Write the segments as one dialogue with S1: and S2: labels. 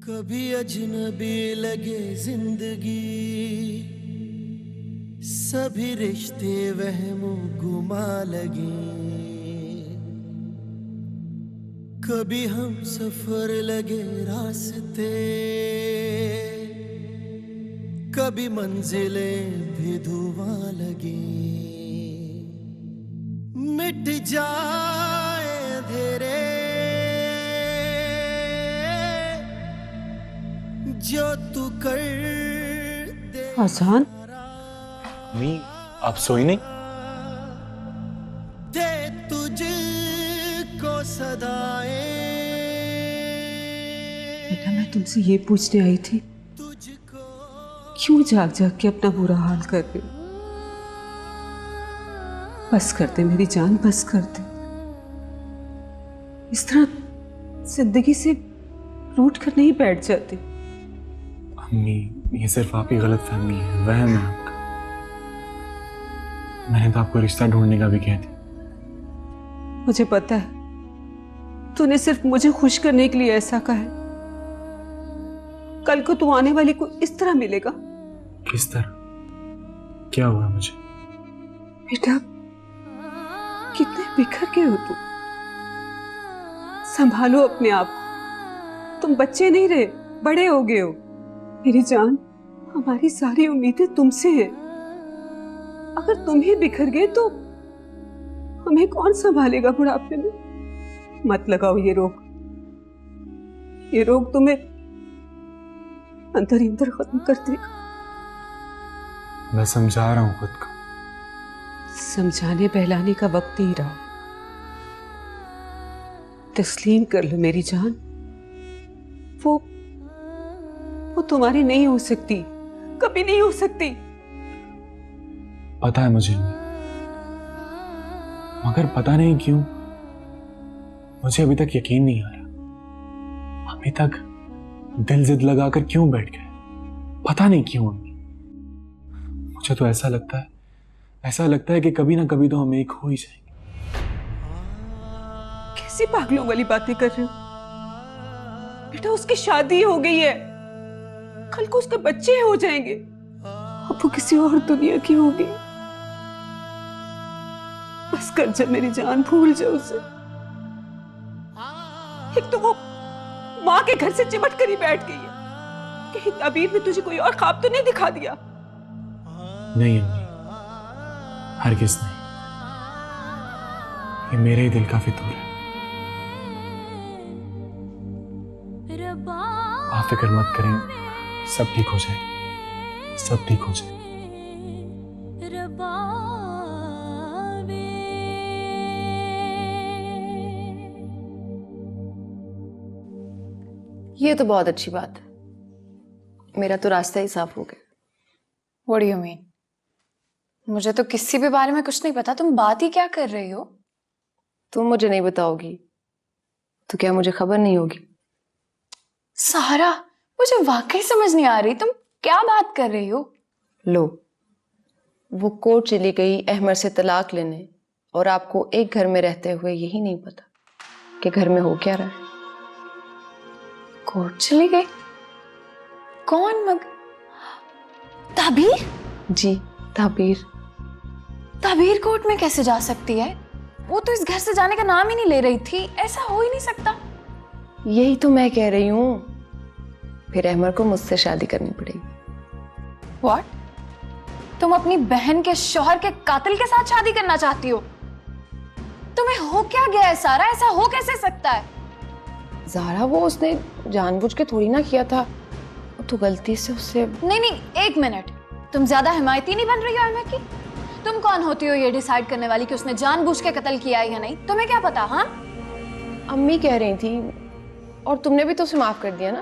S1: कभी अजनबी लगे जिंदगी, सभी रिश्ते वहमो गुमा लगे। कभी हम सफर लगे रास्ते, कभी मंजिलें भी धुआं लगे। मिट जाए अंधेरे जो तू कर दे।
S2: आसान
S3: नहीं, आप सोई नहीं?
S1: दे तुझको सदाएं।
S2: बेटा, मैं तुमसे ये पूछने आई थी,
S1: तुझको
S2: क्यों जाग जाग के अपना बुरा हाल कर रहे हो? बस कर दे मेरी जान, बस कर दे। इस तरह जिंदगी से रूठ कर नहीं बैठ जाते।
S3: अम्मी, ये सिर्फ आपकी गलत फहमी है, वहम है आपका। मैंने तो आपको रिश्ता ढूंढने का भी कह दिया।
S2: मुझे पता है तूने सिर्फ मुझे खुश करने के लिए ऐसा कहा है। कल को तू आने वाली को इस तरह मिलेगा।
S3: किस तरह? क्या हुआ मुझे?
S2: बेटा, कितने बिखर गए हो तुम। संभालो अपने आप, तुम बच्चे नहीं रहे, बड़े हो गए हो। मेरी जान, हमारी सारी उम्मीदें तुमसे हैं। अगर तुम ही बिखर गए तो हमें कौन संभालेगा बुढ़ापे में? मत लगाओ ये रोग। ये रोग तुम्हें अंदर ही अंदर खत्म कर देगा।
S3: मैं समझा रहा हूं खुद को।
S2: समझाने बहलाने का वक्त नहीं रहा। तस्लीम कर लो मेरी जान, वो तुम्हारी नहीं हो सकती, कभी नहीं हो सकती।
S3: पता है मुझे, मगर पता नहीं क्यों मुझे अभी तक यकीन नहीं आ रहा। अभी तक दिल जिद लगाकर क्यों बैठ गए, पता नहीं क्यों। मुझे तो ऐसा लगता है कि कभी ना कभी तो हम एक हो ही जाएंगे।
S2: कैसी पागलों वाली बातें कर रहे हो बेटा? उसकी शादी हो गई है, कल को उसके बच्चे हो जाएंगे, अब वो किसी और दुनिया की होगी। बस कर जा मेरी जान, भूल जा उसे। एक तो वो माँ के घर से चिमट कर ही बैठ गई है, कहीं तबीर ने तुझे कोई और ख्वाब तो नहीं दिखा दिया?
S3: नहीं अम्मी, हरगिज़ नहीं। ये मेरे ही दिल का फितूर है। आप फिक्र मत करें, सब ठीक हो जाएगा, सब ठीक हो जाएगा।
S4: ये तो बहुत अच्छी बात है, मेरा तो रास्ता ही साफ हो गया।
S5: What do you mean? मुझे तो किसी भी बारे में कुछ नहीं पता, तुम बात ही क्या कर रही हो?
S4: तुम मुझे नहीं बताओगी तो क्या मुझे खबर नहीं होगी?
S5: सहारा, मुझे वाकई समझ नहीं आ रही, तुम क्या बात कर रही हो?
S4: लो, वो कोर्ट चली गई अहमद से तलाक लेने, और आपको एक घर में रहते हुए यही नहीं पता कि घर में हो क्या रहा है।
S5: कोर्ट चली गई? कौन? ताबीर?
S4: जी, ताबीर।
S5: ताबीर कोर्ट में कैसे जा सकती है? वो तो इस घर से जाने का नाम ही नहीं ले रही थी, ऐसा हो ही नहीं सकता।
S4: यही तो मैं कह रही हूँ, फिर अहमद को मुझसे शादी करनी पड़ेगी।
S5: What? तुम अपनी बहन के शौहर के कातिल के साथ शादी करना चाहती हो? तुम्हें हो क्या गया है सारा, ऐसा हो कैसे सकता है?
S4: ज़ारा, वो उसने जानबूझ के थोड़ी ना किया था, वो तो गलती से उससे।
S5: नहीं, एक मिनट, तुम ज्यादा हिमायती नहीं बन रही हो अहमद की? तुम कौन होती हो ये डिसाइड करने वाली कि उसने जानबूझ के कत्ल किया है या नहीं? तुम्हें क्या पता? हाँ,
S4: अम्मी कह रही थी, और तुमने भी तो उसे माफ कर दिया ना?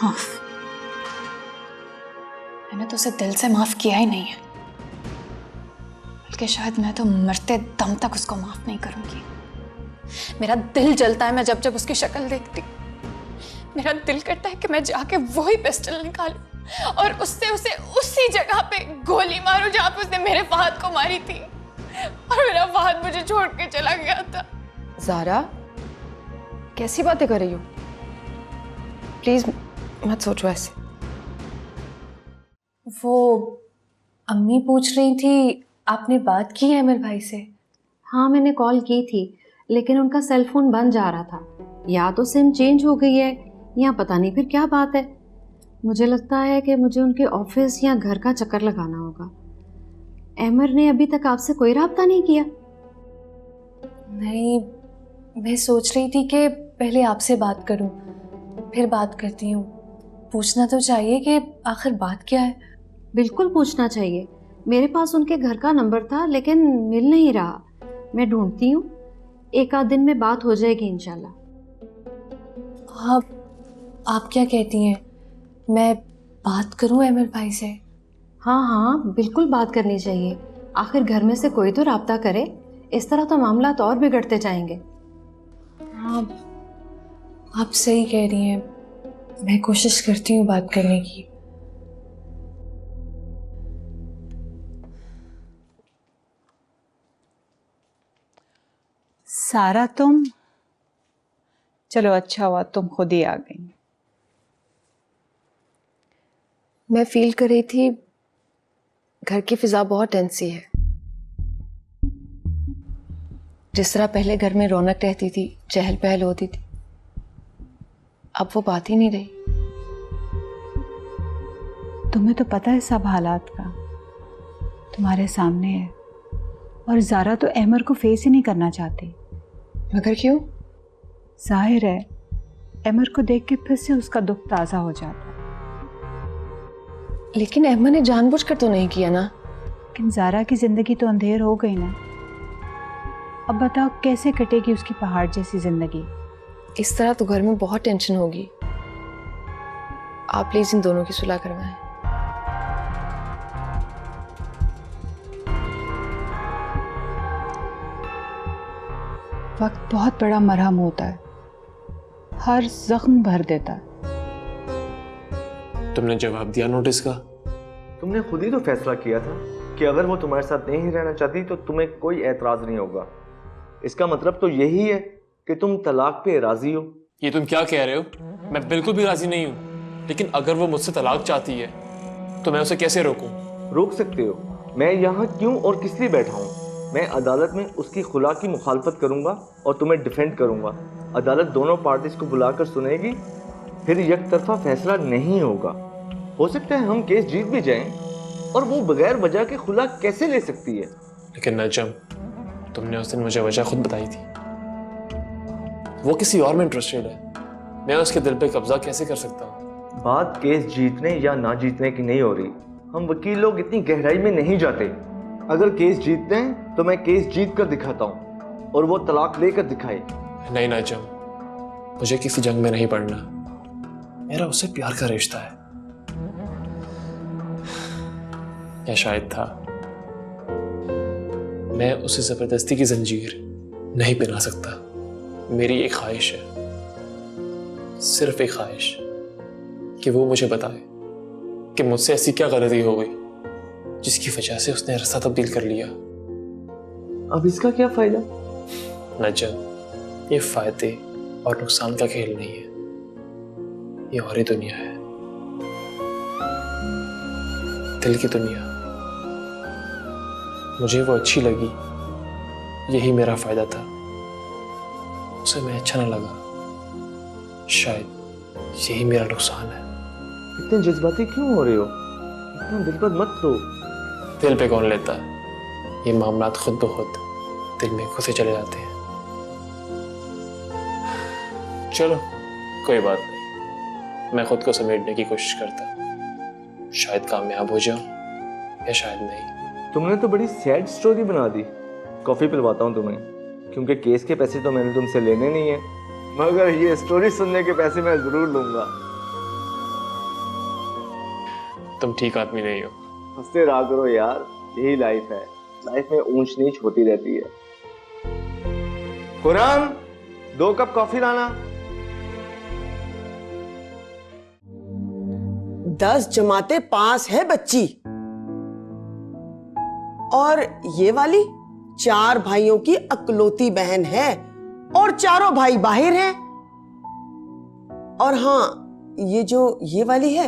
S5: माफ? मैंने तो उसे दिल से माफ किया ही नहीं है, बल्कि शायद मैं तो मरते दम तक उसको माफ नहीं करूंगी। मेरा दिल जलता है मैं जब जब उसकी शक्ल देखती। मेरा दिल करता है कि मैं जाके वही पिस्टल निकालूं और उससे उसे उसी जगह पे गोली मारूं जहां पे उसने मेरे फहद को मारी थी, और मेरा फहद मुझे छोड़ के चला गया था।
S4: ज़ारा, कैसी बातें कर रही हो? प्लीज मत सोचो ऐसे।
S5: वो अम्मी पूछ रही थी आपने बात की है अमर भाई से?
S6: हाँ, मैंने कॉल की थी लेकिन उनका सेल फोन बंद जा रहा था। या तो सिम चेंज हो गई है या पता नहीं फिर क्या बात है। मुझे लगता है कि मुझे उनके ऑफिस या घर का चक्कर लगाना होगा। अमर ने अभी तक आपसे कोई राब्ता नहीं किया?
S5: नहीं, मैं सोच रही थी कि पहले आपसे बात करूं, फिर बात करती हूँ। पूछना तो चाहिए कि आखिर बात क्या है।
S6: बिल्कुल पूछना चाहिए। मेरे पास उनके घर का नंबर था लेकिन मिल नहीं रहा। मैं ढूंढती हूँ, एक आध दिन में बात हो जाएगी इंशाल्लाह।
S5: आप क्या कहती हैं, मैं बात करूं अमर भाई से?
S6: हाँ हाँ, बिल्कुल बात करनी चाहिए। आखिर घर में से कोई तो राब्ता करे, इस तरह तो मामला तो और बिगड़ते जाएंगे।
S5: हाँ, आप सही कह रही हैं। मैं कोशिश करती हूँ बात करने की।
S2: सारा तुम, चलो अच्छा हुआ तुम खुद ही आ गई।
S4: मैं फील कर रही थी घर की फिजा बहुत टेंस सी है। जिस तरह पहले घर में रौनक रहती थी, चहल पहल होती थी, अब वो बात ही नहीं रही।
S2: तुम्हें तो पता है सब हालात का, तुम्हारे सामने है। और ज़ारा तो अमर को फेस ही नहीं करना चाहती।
S4: मगर क्यों?
S2: जाहिर है अमर को देख के फिर से उसका दुख ताज़ा हो जाता है।
S4: लेकिन अहमद ने जानबूझकर तो नहीं किया ना।
S2: लेकिन ज़ारा की ज़िंदगी तो अंधेर हो गई ना। अब बताओ कैसे कटेगी उसकी पहाड़ जैसी ज़िंदगी?
S4: इस तरह तो घर में बहुत टेंशन होगी। आप प्लीज इन दोनों की सुलह करवाएं।
S2: वक्त बहुत बड़ा मरहम होता है, हर जख्म भर देता है।
S3: तुमने जवाब दिया नोटिस का?
S7: तुमने खुद ही तो फैसला किया था कि अगर वो तुम्हारे साथ नहीं रहना चाहती तो तुम्हें कोई एतराज नहीं होगा। इसका मतलब तो यही है कि तुम तलाक पे राजी हो।
S3: ये तुम क्या कह रहे हो? मैं बिल्कुल भी राजी नहीं हूँ। लेकिन अगर वो मुझसे तलाक चाहती है तो मैं उसे कैसे रोकूं?
S7: रोक सकते हो। मैं यहाँ क्यों और किस लिए बैठा हूँ? मैं अदालत में उसकी खुला की मुखालफत करूँगा और तुम्हें डिफेंड करूँगा। अदालत दोनों पार्टीज को बुलाकर सुनेगी, फिर एक तरफा फैसला नहीं होगा। हो सकता है हम केस जीत भी जाएं, और वो बगैर वजह के खुला कैसे ले सकती है?
S3: लेकिन नजम, तुमने उस दिन मुझे वजह खुद बताई थी। वो किसी और में इंटरेस्टेड है। मैं उसके दिल पे कब्जा कैसे कर सकता हूँ?
S7: बात केस जीतने या ना जीतने की नहीं हो रही। हम वकील लोग इतनी गहराई में नहीं जाते। अगर केस जीतते हैं तो मैं केस जीत कर दिखाता हूँ और वो तलाक लेकर दिखाए।
S3: नहीं नजम, मुझे किसी जंग में नहीं पड़ना। मेरा उससे प्यार का रिश्ता है। या शायद था। मैं उसे जबरदस्ती की जंजीर नहीं पहना सकता। मेरी एक ख्वाहिश है, सिर्फ एक ख्वाहिश, कि वो मुझे बताए कि मुझसे ऐसी क्या गलती हो गई जिसकी वजह से उसने रास्ता तब्दील कर लिया।
S7: अब इसका क्या फायदा?
S3: नजम, ये फायदे और नुकसान का खेल नहीं है, ये और ही दुनिया है, दिल की दुनिया। मुझे वो अच्छी लगी, यही मेरा फायदा था। उसे मैं अच्छा ना लगा, शायद यही मेरा नुकसान है।
S7: इतने जज्बाती क्यों हो रहे हो? इतना दिल पर मत लो।
S3: दिल पे कौन लेता है? ये मामलात खुद ब खुद दिल में घुसे चले जाते हैं। चलो कोई बात नहीं, मैं खुद को समेटने की कोशिश करता, शायद कामयाब हो जाऊं या शायद नहीं।
S7: तुमने तो बड़ी सैड स्टोरी बना दी। कॉफी पिलवाता हूँ तुम्हें, क्योंकि केस के पैसे तो मैंने तुमसे लेने नहीं है, मगर ये स्टोरी सुनने के पैसे मैं जरूर लूंगा।
S3: तुम ठीक आदमी नहीं हो।
S7: हंसते रहा करो यार, यही लाइफ है। लाइफ में ऊंच नीच होती रहती है। कुरान, 2 कप कॉफी लाना।
S8: 10 जमाते पास है बच्ची, और ये वाली 4 भाइयों की अकलौती बहन है, और चारों भाई बाहर हैं। और हाँ, ये वाली है,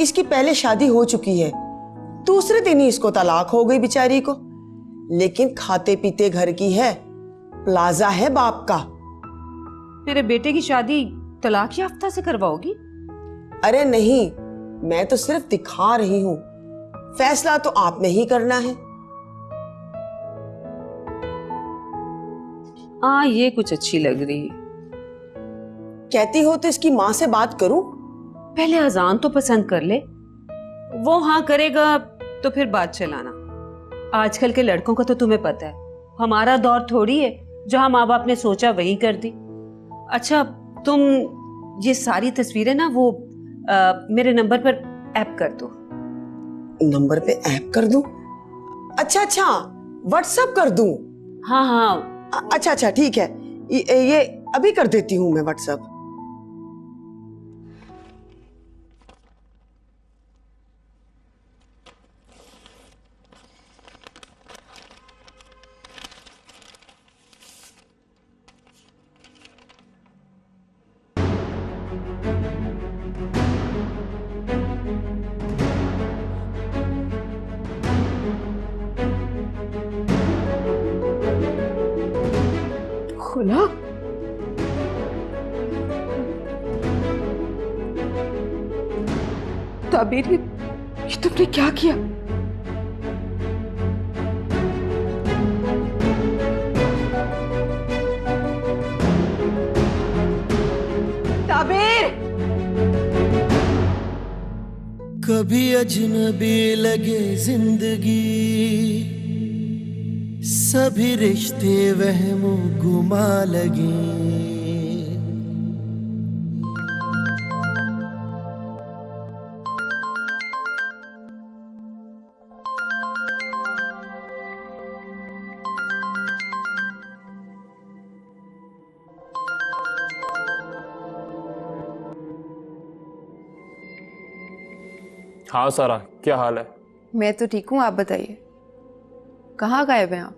S8: इसकी पहले शादी हो चुकी है, दूसरे दिन ही इसको तलाक हो गई बेचारी को। लेकिन खाते पीते घर की है, प्लाजा है बाप का।
S2: मेरे बेटे की शादी तलाक याफ्ता से करवाओगी?
S8: अरे नहीं, मैं तो सिर्फ दिखा रही हूं, फैसला तो आपने ही करना है।
S2: हाँ, ये कुछ अच्छी लग रही है।
S8: कहती हो तो इसकी माँ से बात करूं?
S2: पहले अजान तो पसंद कर ले, वो हाँ करेगा तो फिर बात चलाना। आजकल के लड़कों का तो तुम्हें पता है, हमारा दौर थोड़ी है जहां माँ बाप ने सोचा वही कर दी। अच्छा, तुम ये सारी तस्वीरें ना वो मेरे नंबर पर ऐप कर दो।
S8: नंबर पे ऐप कर दूं? अच्छा, व्हाट्सएप कर दूं?
S2: हाँ,
S8: अच्छा ठीक है, ये अभी कर देती हूं मैं व्हाट्सएप।
S2: खुला? ताबीर, ये तुमने क्या किया? ताबीर!
S1: कभी अजनबी लगे जिंदगी, सभी रिश्ते वहमो गुमा लगे।
S3: हाँ सारा, क्या हाल है?
S4: मैं तो ठीक हूँ, आप बताइए कहाँ गायब हैं आप?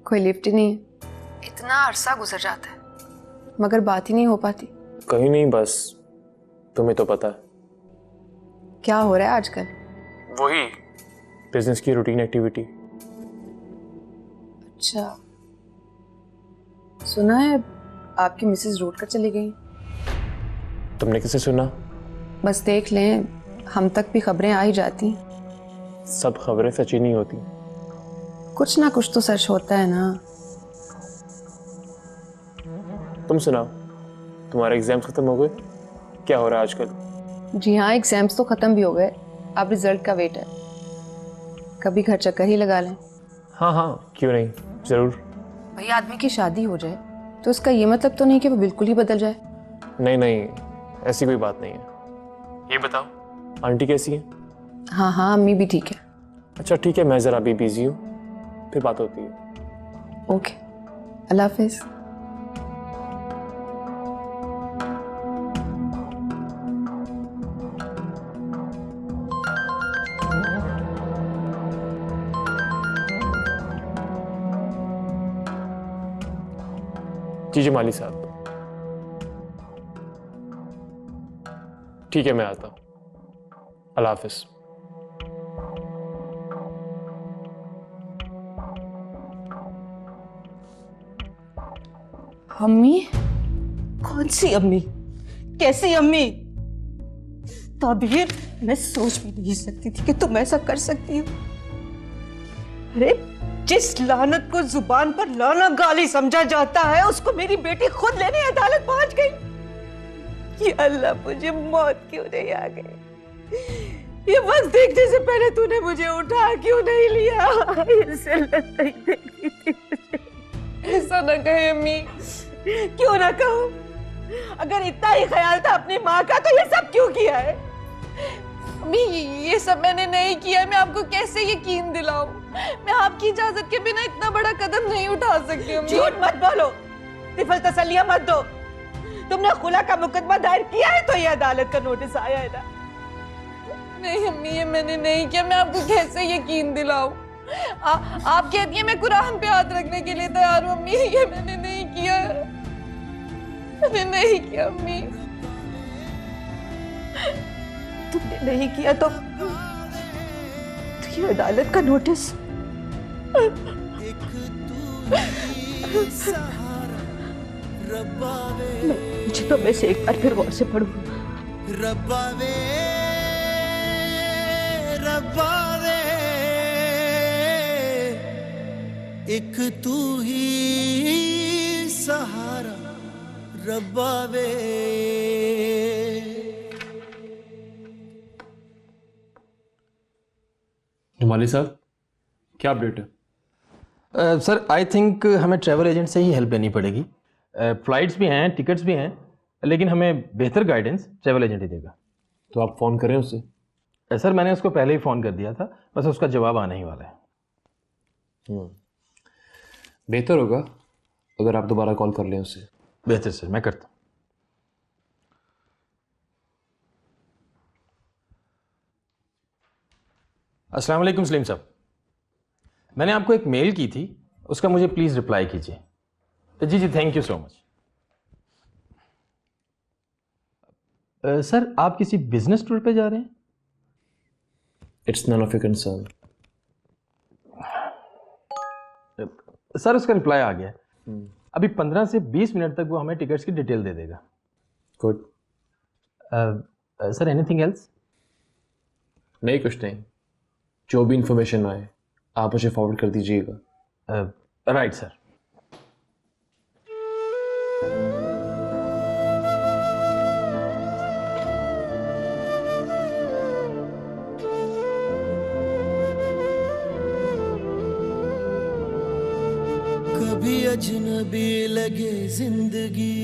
S4: कोई लिफ्ट ही नहीं है, इतना अरसा गुजर जाता है मगर बात ही नहीं हो पाती।
S3: कहीं नहीं, बस तुम्हें तो पता है।
S4: क्या हो रहा है आजकल?
S3: वही बिजनेस की रूटीन एक्टिविटी।
S4: अच्छा, सुना है आपकी मिसेज रोड कर चली गई।
S3: तुमने किसे सुना?
S4: बस देख लें, हम तक भी खबरें आ ही जाती।
S3: सब खबरें सच्ची नहीं होती,
S4: कुछ ना कुछ तो सच होता है ना।
S3: तुम सुनाओ, तुम्हारे एग्जाम्स खत्म हो गए? क्या हो रहा है आजकल?
S4: जी हाँ, एग्जाम्स तो खत्म भी हो गए, अब रिजल्ट का वेट है। कभी घर चक्कर ही लगा लें।
S3: हाँ, क्यों नहीं, जरूर।
S4: भाई, आदमी की शादी हो जाए तो इसका ये मतलब तो नहीं कि वो बिल्कुल ही बदल जाए।
S3: नहीं, ऐसी कोई बात नहीं है। ये बताओ, आंटी कैसी है?
S4: हाँ, अम्मी भी ठीक है।
S3: अच्छा ठीक है, मैं जरा अभी बिजी हूँ, फिर बात होती है।
S4: ओके, अल्लाह हाफिज।
S3: जी माली साहब, ठीक है, मैं आता हूँ। अल्लाह हाफिज।
S9: अम्मी? कौन सी अम्मी? कैसी अम्मी? ताबीर, मैं सोच भी नहीं सकती थी कि तुम ऐसा कर सकती हो। अरे, जिस लानत को जुबान पर लाना गाली समझा जाता है, उसको मेरी बेटी खुद लेने अदालत पहुंच गई। ये अल्लाह, मुझे मौत क्यों नहीं आ गई? ये बस देखने से पहले तूने मुझे उठा क्यों नहीं लिया? इसे लत नहीं देनी थी मुझे। ऐसा ना कहे अम्मी। क्यों ना कहूं? अगर इतना ही ख्याल था अपनी माँ का तो ये सब क्यों किया है?
S5: अम्मी, ये सब मैंने नहीं किया। मैं आपको कैसे यकीन दिलाऊं? मैं आपकी इजाजत के बिना इतना बड़ा कदम नहीं उठा सकती अम्मी।
S9: झूठ मत बोलो, तिफल तसल्लियां मत दो। तुमने खुला का मुकदमा दायर किया है तो ये अदालत का नोटिस आया है ना?
S5: नहीं अम्मी, ये मैंने नहीं किया। मैं आपको कैसे यकीन दिलाऊं? आप कहती हैं मैं कुरान पे हाथ रखने के लिए तैयार हूँ अम्मी। ये मैंने नहीं किया, मैंने नहीं किया अम्मी।
S9: तुमने नहीं किया तो ये अदालत का नोटिस। मुझे तो मैं से एक बार फिर गौर से पढ़ूंगा।
S1: रब्बावे रब्बावे एक तू ही सहारा रब्बावे।
S10: जुमाली साहब, क्या अपडेट है?
S11: सर आई थिंक हमें ट्रैवल एजेंट से ही हेल्प लेनी पड़ेगी। फ्लाइट्स भी हैं, टिकट्स भी हैं, लेकिन हमें बेहतर गाइडेंस ट्रैवल एजेंट ही देगा।
S10: तो आप फ़ोन करें उससे।
S11: सर मैंने उसको पहले ही फ़ोन कर दिया था, बस उसका जवाब आने ही वाला है।
S10: बेहतर होगा अगर आप दोबारा कॉल कर लें उससे।
S11: बेहतर सर, मैं करता हूँ। अस्सलाम वालेकुम सलीम साहब, मैंने आपको एक मेल की थी, उसका मुझे प्लीज़ रिप्लाई कीजिए। जी जी, thank you so much. Sir आप किसी बिजनेस टूर पे जा रहे हैं?
S10: It's none of your concern.
S11: Sir उसका रिप्लाई आ गया है। अभी 15 से 20 मिनट तक वो हमें टिकट्स की डिटेल दे देगा।
S10: गुड।
S11: Sir anything else?
S10: नहीं, कुछ नहीं। जो भी इंफॉर्मेशन आए आप मुझे फॉरवर्ड कर दीजिएगा।
S11: Right sir.
S1: कभी अजनबी लगे जिंदगी,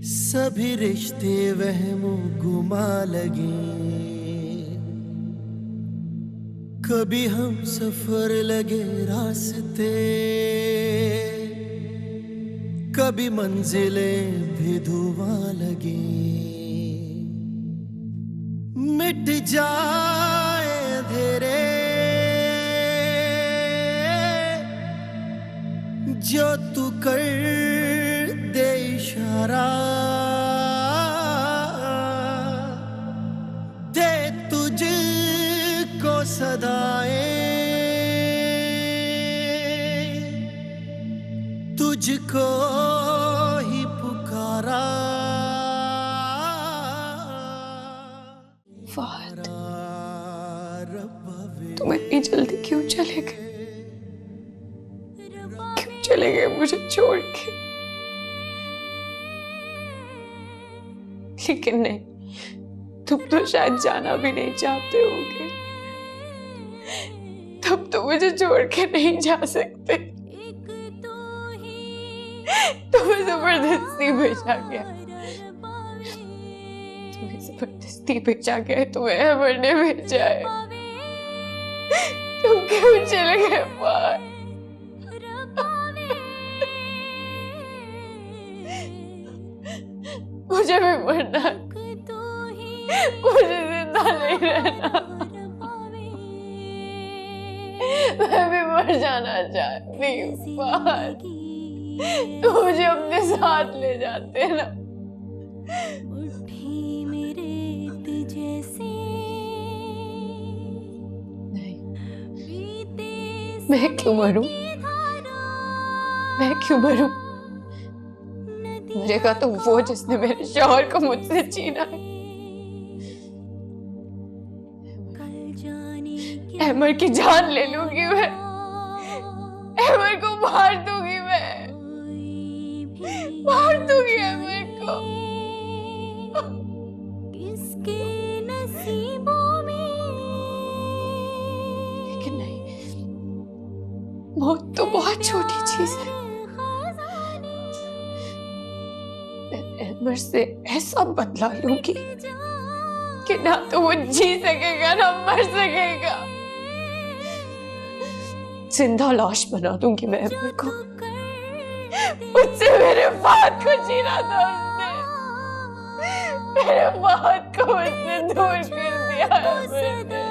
S1: सभी रिश्ते वहमों गुमा लगे। कभी हम सफर लगे रास्ते, कभी मंजिलें भी धुआं लगे। मिट जाए अंधेरे जो तू कर दे इशारा, दे तुझको सदाएं, तुझको ही पुकारा।
S5: फहद, तुम इतनी जल्दी क्यों चले गए? क्यों चले गए मुझे छोड़ के? लेकिन नहीं, तुम तो शायद जाना भी नहीं चाहते होगे। तब तो मुझे छोड़ के नहीं जा सकते। तुम्हें जबरदस्ती भेजा गया, तुम्हें जबरदस्ती भेजा गया, तुम्हें अमर ने भेजा है। तुम क्यों चले गए बाहर? मुझे भी मरना, मुझे जिंदा नहीं रहना, मैं भी मर जाना चाहती हूँ बाहर। तो मुझे अपने साथ ले जाते ना। नहीं, मैं क्यों मरूं? मैं क्यों मरूं? मरेगा तो वो जिसने मेरे शौहर को मुझसे छीना है। अहमर की जान ले लूंगी मैं, अहमर को मार दूंगी मैं, मार दूंगी अहमर को। किसके नसीबों में? लेकिन नहीं, मौत तो बहुत छोटी चीज है। अहमर से ऐसा बदला लूंगी कि ना तो वो जी सकेगा ना मर सकेगा। जिंदा लाश बना दूंगी मैं अहमर को। मुझसे मेरे बात को छीना था उसने, मेरे बात को मुझसे दूर कर दिया अहमर ने।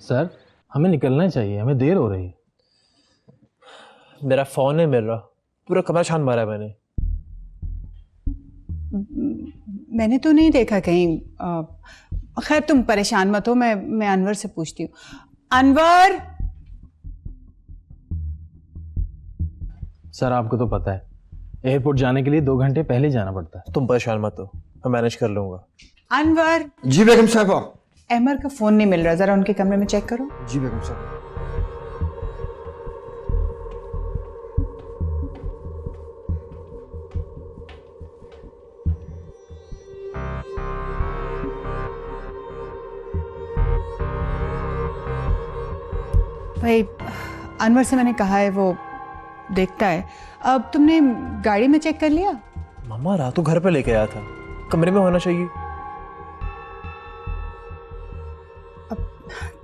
S11: सर हमें निकलना चाहिए, हमें देर हो रही है।
S10: मेरा फोन नहीं मिल रहा, पूरा कमरा छान मारा है मैंने।
S12: मैंने तो नहीं देखा कहीं। खैर तुम परेशान मत हो, मैं अनवर से पूछती हूँ। अनवर।
S11: सर आपको तो पता है एयरपोर्ट जाने के लिए 2 घंटे पहले जाना पड़ता है।
S10: तुम परेशान मत हो, मैं मैनेज कर लूंगा।
S12: अनवर।
S13: जी बेगम साहबा।
S12: अहमर का फोन नहीं मिल रहा, जरा उनके कमरे में चेक करो।
S13: जी बेगम साहबा।
S12: भाई अनवर से मैंने कहा है, वो देखता है। अब तुमने गाड़ी में चेक कर लिया?
S10: मामा रातों घर पे लेके आया था, कमरे में होना चाहिए।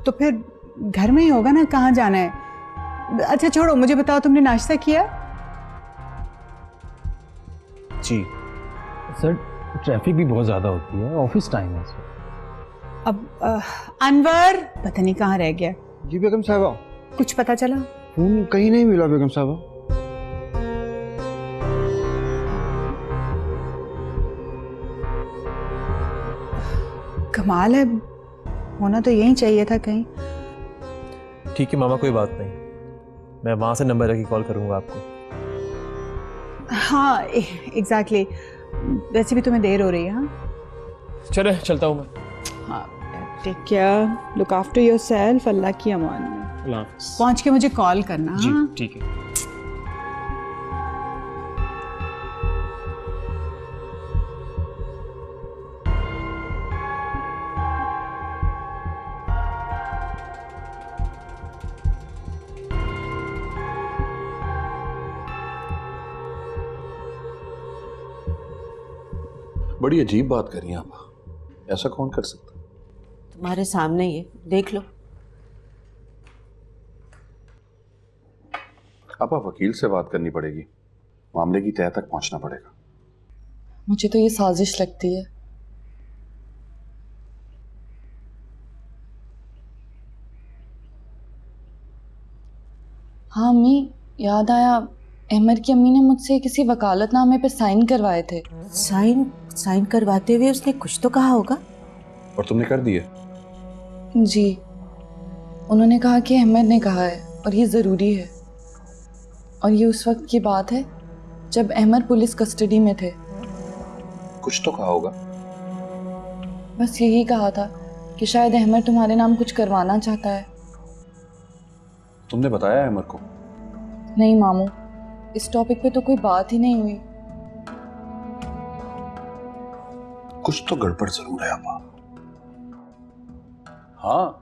S12: तो फिर घर में ही होगा ना, कहाँ जाना है? अच्छा छोड़ो, मुझे बताओ तुमने नाश्ता किया?
S10: जी
S11: सर ट्रैफिक भी बहुत ज़्यादा होती है, ऑफिस टाइम है सर।
S12: अब अनवर पता नहीं कहाँ रह गया।
S13: जी बेगम साहबा।
S12: कुछ पता चला?
S13: फोन कहीं नहीं मिला बेगम साहबा।
S12: कमाल है, होना तो यही चाहिए था कहीं।
S10: ठीक है मामा, कोई बात नहीं, मैं वहां से नंबर रखी कॉल करूंगा आपको।
S12: हाँ एग्जैक्टली। वैसे भी तुम्हें देर हो रही है। हाँ
S10: चले चलता हूँ मैं।
S12: हाँ take care, look after yourself, Allah की अमान में। पहुंच के मुझे कॉल करना।
S10: जी
S12: हाँ?
S10: ठीक है।
S14: बड़ी अजीब बात कर रही हैं आप, ऐसा कौन कर सकता?
S15: तुम्हारे सामने ही है, देख लो।
S14: आपा वकील से बात करनी पड़ेगी, मामले की तह तक पहुंचना पड़ेगा।
S4: मुझे तो ये साजिश लगती है। हाँ अम्मी, याद आया, अहमर की अम्मी ने मुझसे किसी वकालतनामे पे साइन करवाए थे।
S15: साइन करवाते हुए उसने कुछ तो कहा होगा।
S14: और तुमने कर दिए?
S4: जी, उन्होंने कहा कि अहमद ने कहा है और ये ज़रूरी है। और ये उस वक्त की बात है जब अहमद पुलिस कस्टडी में थे।
S14: कुछ तो कहा होगा।
S4: बस यही कहा था कि शायद अहमद तुम्हारे नाम कुछ करवाना चाहता है।
S14: तुमने बताया अहमद को?
S4: नहीं मामू, इस टॉपिक पे तो कोई बात ही नहीं हुई।
S14: कुछ तो गड़बड़ जरूर है आपा। हाँ,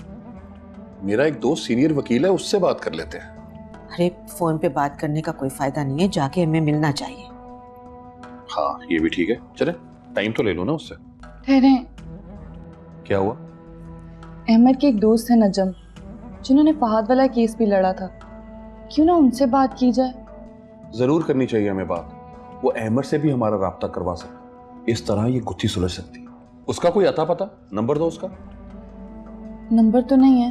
S14: मेरा एक दोस्त सीनियर वकील है, उससे बात कर लेते हैं।
S15: अरे फोन पे बात करने का कोई फायदा नहीं है, जाके हमें मिलना चाहिए।
S14: हाँ ये भी ठीक है, चले टाइम तो ले लो ना उससे।
S4: ठहरे,
S14: क्या हुआ?
S4: अहमद के एक दोस्त है नजम, जिन्होंने फहद वाला केस भी लड़ा था। क्यों ना उनसे बात की जाए?
S14: जरूर करनी चाहिए हमें बात। वो अहमद से भी हमारा राब्ता करवा सकता, इस तरह ये गुत्थी सुलझ सकती। उसका कोई अता पता, नंबर दो उसका।
S4: नंबर तो नहीं है,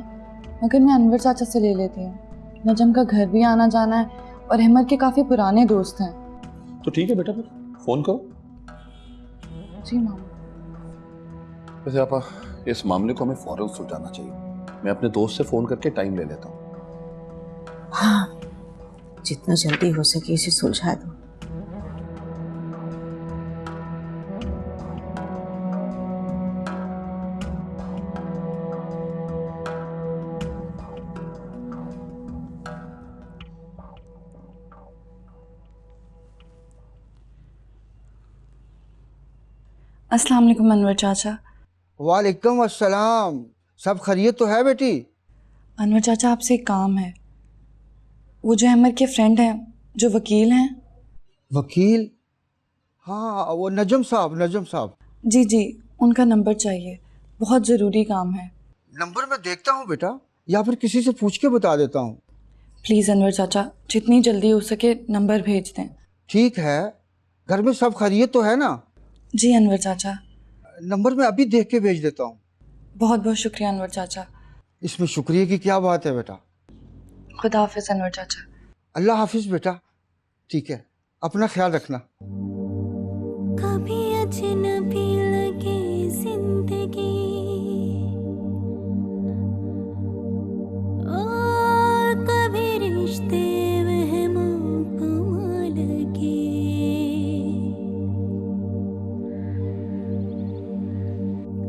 S4: मगर मैं अनवर चाचा से ले लेती हूँ। नजम का घर भी आना जाना है और अहमद के काफी पुराने दोस्त हैं।
S14: तो ठीक है बेटा, फिर फोन करो।
S4: जी मामा।
S14: वैसे आपा, इस मामले को हमें फौरन सुलझाना चाहिए। मैं अपने दोस्त से फोन करके टाइम ले लेता हूँ।
S15: हाँ, जितना जल्दी हो सके इसे सुलझा दो।
S4: अस्सलाम वालेकुम अनवर चाचा।
S13: वालेकुम अस्सलाम। सब खैरियत तो है बेटी?
S4: अनवर चाचा, आपसे एक काम है। वो जो अहमद के फ्रेंड हैं, जो वकील हैं।
S13: वकील? हाँ वो नजम साहब।
S4: जी जी, उनका नंबर चाहिए, बहुत ज़रूरी काम है।
S13: नंबर मैं देखता हूँ बेटा, या फिर किसी से पूछ के बता देता हूँ।
S4: प्लीज़ अनवर चाचा, जितनी जल्दी हो सके नंबर भेज दें।
S13: ठीक है, घर में सब खैरियत तो है ना?
S4: जी अनवर चाचा।
S13: नंबर मैं अभी देख के भेज देता हूँ।
S4: बहुत बहुत शुक्रिया अनवर चाचा।
S13: इसमें शुक्रिया की क्या बात है बेटा।
S4: खुदा हाफिज़ अनवर चाचा।
S13: अल्लाह हाफिज बेटा। ठीक है, अपना ख्याल रखना।
S16: कभी अजनबी लगे जिंदगी और कभी रिश्ते वहमों कमां लगे।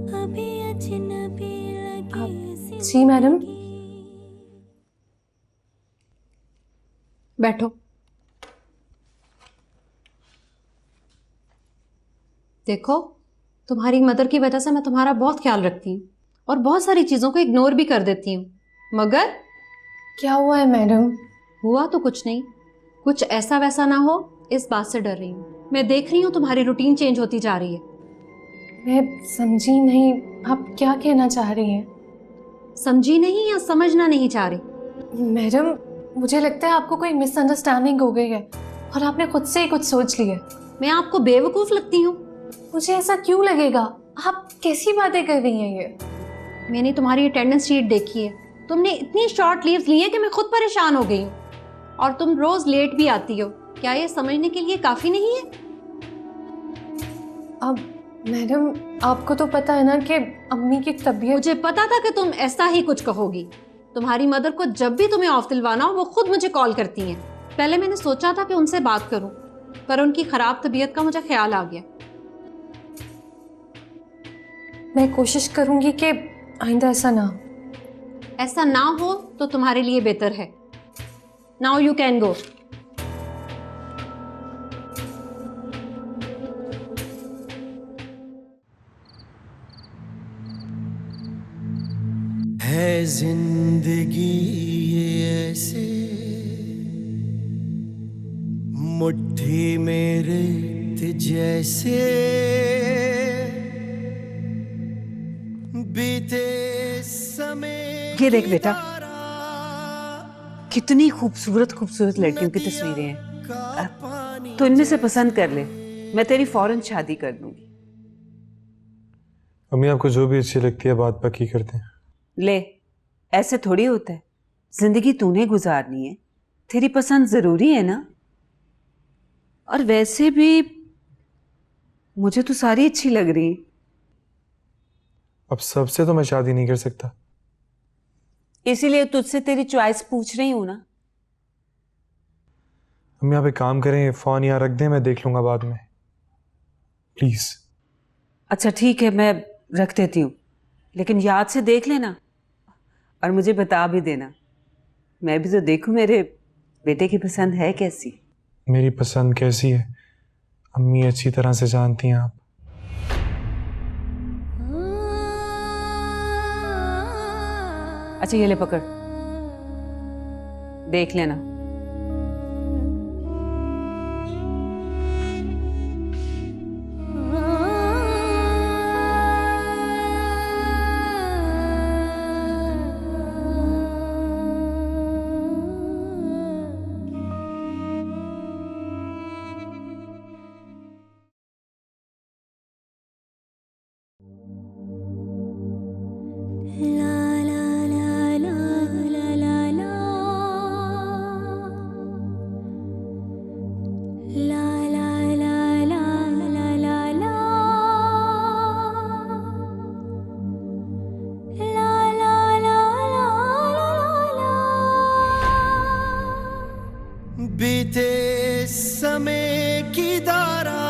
S16: कभी अजनबी लगे।
S5: जी मैडम। बैठो। देखो, तुम्हारी मदर की वजह से मैं तुम्हारा बहुत ख्याल रखती हूँ और बहुत सारी चीज़ों को इग्नोर भी कर देती हूँ, मगर
S4: क्या हुआ है मैडम?
S5: हुआ तो कुछ नहीं, कुछ ऐसा वैसा ना हो इस बात से डर रही हूँ। मैं देख रही हूँ तुम्हारी रूटीन चेंज होती जा रही है।
S4: मैं समझी नहीं, आप क्या कहना चाह रही हैं?
S5: समझी नहीं या समझना नहीं चाह रही?
S4: मैडम, मुझे लगता है आपको कोई मिसअंडरस्टैंडिंग हो गई है और आपने खुद से ही कुछ सोच लिया।
S5: मैं आपको बेवकूफ़ लगती हूँ?
S4: मुझे ऐसा क्यों लगेगा? आप कैसी बातें कर रही हैं ये?
S5: मैंने तुम्हारी अटेंडेंस शीट देखी है, तुमने इतनी शॉर्ट लीव्स ली हैं कि मैं खुद परेशान हो गई हूँ, और तुम रोज लेट भी आती हो। क्या ये समझने के लिए काफी नहीं है?
S4: अब मैडम, आपको तो पता है ना कि अम्मी की तबीयत।
S5: मुझे पता था कि तुम ऐसा ही कुछ कहोगी। तुम्हारी मदर को जब भी तुम्हें ऑफ दिलवाना हो वो खुद मुझे कॉल करती हैं। पहले मैंने सोचा था कि उनसे बात करूं, पर उनकी खराब तबीयत का मुझे ख्याल आ गया।
S4: मैं कोशिश करूंगी कि आइंदा ऐसा ना हो।
S5: ऐसा ना हो तो तुम्हारे लिए बेहतर है। Now you can go.
S1: है जिंदगी ये ऐसे मुट्ठी में रेत जैसे बीते समय।
S12: ये देख बेटा, कितनी खूबसूरत खूबसूरत लड़कियों की तस्वीरें हैं। तो इनमें से पसंद कर ले, मैं तेरी फौरन शादी कर दूंगी।
S3: अम्मी, आपको जो भी अच्छी लगती है बात पक्की करते हैं।
S12: ले, ऐसे थोड़ी होता है, जिंदगी तूने गुजारनी है, तेरी पसंद जरूरी है ना। और वैसे भी मुझे तो सारी अच्छी लग रही।
S3: अब सबसे तो मैं शादी नहीं कर सकता,
S12: इसीलिए तुझसे तेरी चॉइस पूछ रही हूं ना।
S3: अम्मी आप एक काम करें, फोन यहाँ रख दें, मैं देख लूंगा बाद में, प्लीज।
S12: अच्छा ठीक है, मैं रख देती हूँ, लेकिन याद से देख लेना और मुझे बता भी देना। मैं भी तो देखूं मेरे बेटे की पसंद है कैसी।
S3: मेरी पसंद कैसी है अम्मी अच्छी तरह से जानती हैं आप।
S12: अच्छा ये ले पकड़, देख लेना।
S1: बीते समय की धारा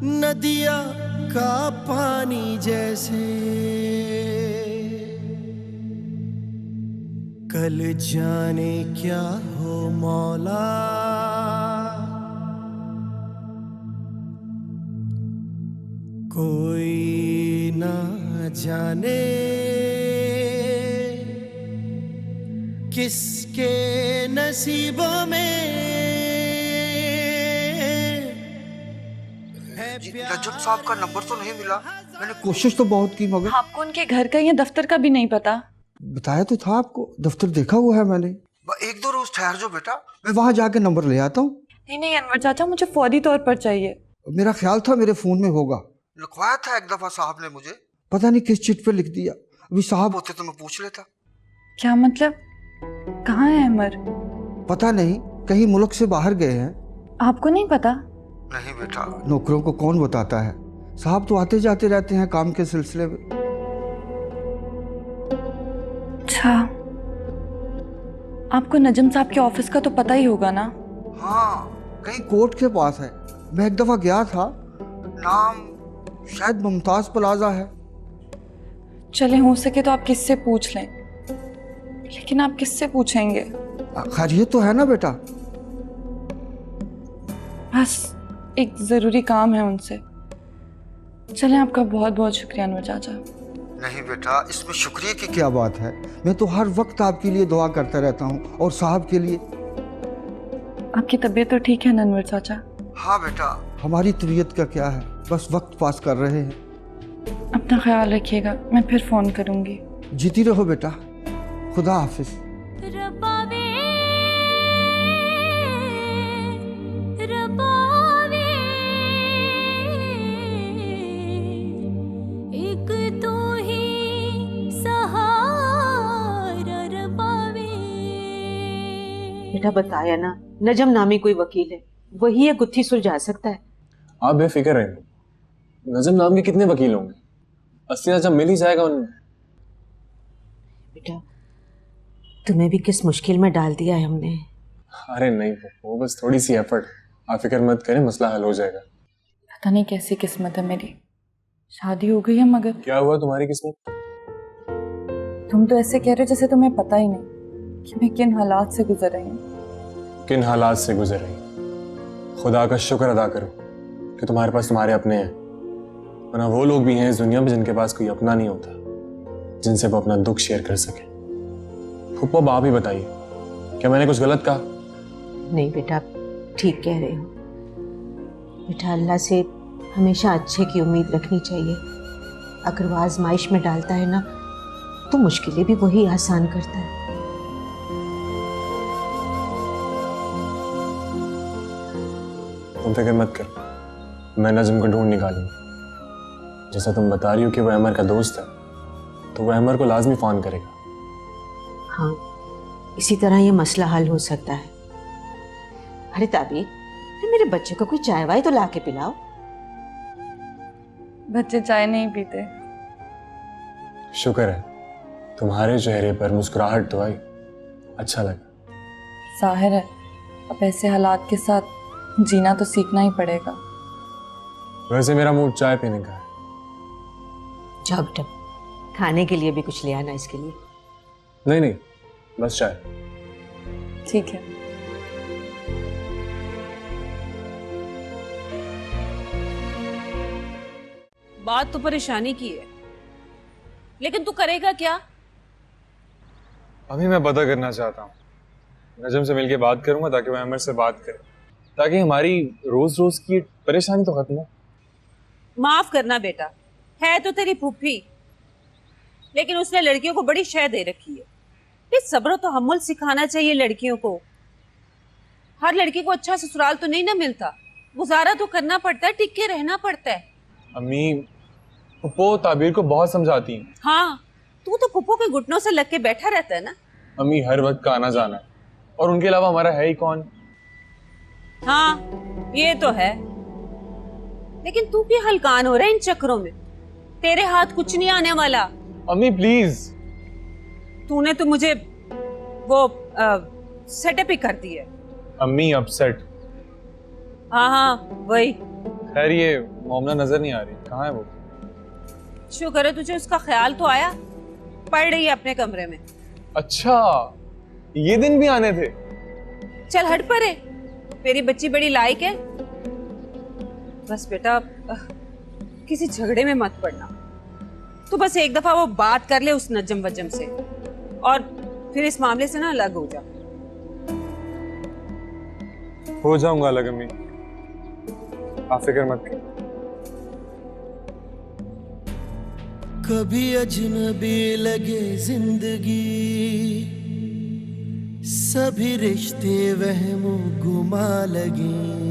S1: नदिया का पानी जैसे कल जाने क्या हो मौला कोई ना जाने किसके नसीबों में
S13: रजब साहब का नंबर तो नहीं मिला। मैंने कोशिश तो बहुत की मगर
S4: आपको उनके घर का या दफ्तर का भी नहीं पता?
S13: बताया तो था आपको, दफ्तर देखा हुआ है मैंने। एक दो रोज ठहर जाओ बेटा, मैं वहां जाके नंबर ले आता हूँ।
S4: नहीं अनवर चाचा, मुझे फौरी तौर पर चाहिए।
S13: मेरा ख्याल था मेरे फोन में होगा, लिखवाया था एक दफा साहब ने मुझे, पता नहीं किस चिट पे लिख दिया। अभी साहब होते तो मैं पूछ लेता।
S4: क्या मतलब? कहाँ है अमर?
S13: पता नहीं, कहीं मुल्क से बाहर गए हैं।
S4: आपको नहीं पता?
S13: नहीं बेटा, नौकरों को कौन बताता है। साहब तो आते जाते रहते हैं काम के सिलसिले में।
S4: अच्छा, आपको नजम साहब के ऑफिस का तो पता ही होगा ना?
S13: हाँ, कहीं कोर्ट के पास है। मैं एक दफा गया था, नाम शायद मुमताज प्लाजा है।
S4: चले, हो सके तो आप किससे पूछ लें, लेकिन आप किससे पूछेंगे?
S13: खैर ये तो है ना बेटा।
S4: बस एक जरूरी काम है उनसे। चलें, आपका बहुत बहुत शुक्रिया अनवर चाचा।
S13: नहीं बेटा, इसमें शुक्रिया की क्या बात है। मैं तो हर वक्त आपके लिए दुआ करता रहता हूँ और साहब के लिए।
S4: आपकी तबीयत तो ठीक है ना अनवर चाचा?
S13: हाँ बेटा, हमारी तबीयत का क्या है, बस वक्त पास कर रहे हैं।
S4: अपना ख्याल रखिएगा, मैं फिर फोन करूंगी।
S13: जीती रहो बेटा, खुदा हाफिज।
S16: रबावे रबावे एक तू ही सहारा रबावे।
S15: बेटा बताया ना, नजम नामी कोई वकील है, वही ये गुत्थी सुलझा सकता है।
S10: आप बेफिक्र रहें, नजम नाम के कितने वकील होंगे, असली नजम मिल ही जाएगा उन्हें।
S15: बेटा तुम्हें भी किस मुश्किल में डाल दिया है हमने।
S10: अरे नहीं, वो बस थोड़ी सी एफर्ट, आप फिक्र मत करें, मसला हल हो जाएगा।
S4: पता नहीं कैसी किस्मत है मेरी, शादी हो गई है मगर।
S10: क्या हुआ तुम्हारी किस्मत?
S4: तुम तो ऐसे कह रहे हो जैसे तुम्हें पता ही नहीं कि मैं किन हालात से गुजर रही हूँ।
S10: किन हालात से गुजर रही? खुदा का शुक्र अदा करो कि तुम्हारे पास तुम्हारे अपने हैं, वरना वो लोग भी हैं इस दुनिया में जिनके पास कोई अपना नहीं होता, जिनसे वो अपना दुख शेयर कर सके। फुप्पो, आप ही बताइए, क्या मैंने कुछ गलत कहा?
S15: नहीं बेटा, ठीक कह रहे हो। बेटा अल्लाह से हमेशा अच्छे की उम्मीद रखनी चाहिए। अगर वो आजमाइश में डालता है ना, तो मुश्किलें भी वही आसान करता है।
S10: तुम फिक्र मत करो, मैं नजम को ढूंढ निकालूंगा। जैसा तुम बता रही हो कि वो अमर का दोस्त है, तो वो अमर को लाजमी फोन करेगा।
S15: हाँ, इसी तरह ये मसला हल हो सकता है। अरे ताबीर, मेरे बच्चे को कोई चाय वाय तो ला के पिलाओ।
S4: बच्चे चाय नहीं पीते।
S10: शुक्र है, तुम्हारे चेहरे पर मुस्कुराहट तो आई, अच्छा लगा।
S4: जाहिर है, अब ऐसे हालात के साथ जीना तो सीखना ही पड़ेगा।
S10: वैसे मेरा मूड चाय पीने का है।
S15: जाओ बेटा, खाने के लिए भी कुछ ले आना इसके लिए।
S10: नहीं नहीं, बस चाय।
S4: ठीक है।
S12: बात तो परेशानी की है, लेकिन तू करेगा क्या?
S3: अभी मैं पता करना चाहता हूँ, नजम से मिलके बात करूंगा ताकि वो अमर से बात करे, ताकि हमारी रोज रोज की परेशानी तो खत्म हो।
S12: माफ करना बेटा, है तो तेरी फूफी, लेकिन उसने लड़कियों को बड़ी शय दे रखी है। ये सब्र तो हम्मुल सिखाना चाहिए लड़कियों को। हर लड़की को अच्छा ससुराल तो नहीं ना मिलता, गुजारा तो करना पड़ता है, टिक के रहना पड़ता है।
S3: अम्मी, पुप्पो ताबीर को बहुत समझाती हैं।
S12: हाँ, तू तो पुप्पो के घुटनों से लग के बैठा रहता है ना।
S3: अम्मी, हर वक्त का आना जाना है, और उनके अलावा हमारा है ही कौन।
S12: हाँ ये तो है, लेकिन तू भी हलकान हो रहा है इन चक्करों में। तेरे हाथ कुछ नहीं आने वाला।
S3: अम्मी प्लीज।
S12: तूने तो मुझे वो सेटअप ही कर दी है।
S3: अम्मी अपसेट।
S12: हाँ हाँ वही।
S3: खैर ये मोमना नजर नहीं आ रही, कहाँ है वो?
S12: शुक्र है तुझे उसका ख्याल तो आया, पड़ रही है अपने कमरे में।
S3: अच्छा, ये दिन भी आने थे।
S12: चल हट परे, मेरी बच्ची बड़ी लायक है। बस बेटा किसी झगड़े में मत पड़ना। तू बस एक दफा वो बात कर ले उस नजम वजम से, और फिर इस मामले से ना अलग हो जा।
S3: हो जाऊंगा अलग अम्मी, आप फिक्र मत कर।
S1: कभी अजनबी लगे जिंदगी, सभी रिश्ते वहमों गुमा लगे।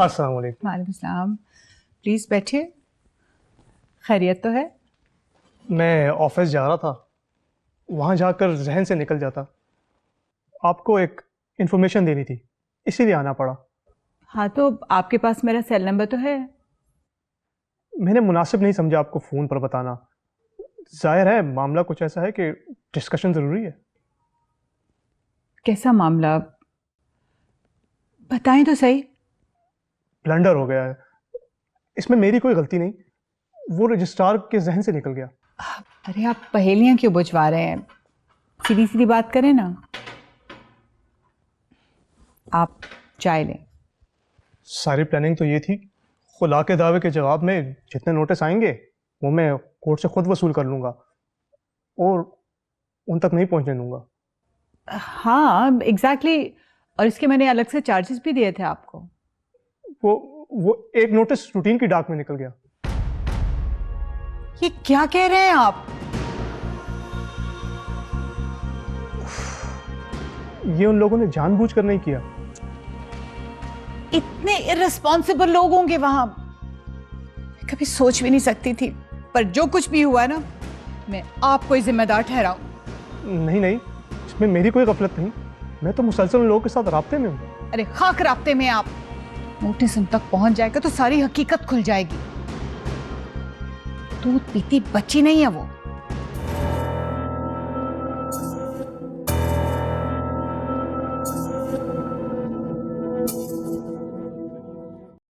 S17: अस्सलाम वालेकुम।
S18: वालेकुम सलाम। प्लीज बैठिए। खैरियत तो है?
S17: मैं ऑफिस जा रहा था, वहाँ जाकर जहन से निकल जाता। आपको एक इन्फॉर्मेशन देनी थी, इसीलिए आना पड़ा।
S18: हाँ तो आपके पास मेरा सेल नंबर तो है।
S17: मैंने मुनासिब नहीं समझा आपको फ़ोन पर बताना। जाहिर है मामला कुछ ऐसा है कि डिस्कशन ज़रूरी है।
S18: कैसा मामला? बताएं तो सही।
S17: ब्लंडर हो गया है, इसमें मेरी कोई गलती नहीं, वो रजिस्ट्रार के जहन से निकल गया।
S18: अरे आप पहेलियां क्यों बुझवा रहे हैं? सीधी सीधी बात करें ना। आप चाय लें।
S17: सारी प्लानिंग तो ये थी, खुला के दावे के जवाब में जितने नोटिस आएंगे वो मैं कोर्ट से खुद वसूल कर लूँगा और उन तक नहीं पहुँचने दूँगा।
S18: हाँ एग्जैक्टली। और इसके मैंने अलग से चार्जेस भी दिए थे आपको।
S17: वो एक नोटिस रूटीन की डाक में निकल गया।
S18: ये क्या कह रहे हैं आप?
S17: ये उन लोगों ने जानबूझकर नहीं किया।
S18: इतने इर्रेस्पॉन्सिबल लोग होंगे वहां, कभी सोच भी नहीं सकती थी। पर जो कुछ भी हुआ ना, मैं आपको ही जिम्मेदार ठहराऊं।
S17: नहीं नहीं, इसमें मेरी कोई गफलत नहीं, मैं तो मुसलसल उन लोगों के साथ राब्ते में हूँ।
S18: अरे खाक राब्ते में आप। नोटिस उन तक पहुंच जाएगा तो सारी हकीकत खुल जाएगी। दूध पीती बच्ची नहीं है वो।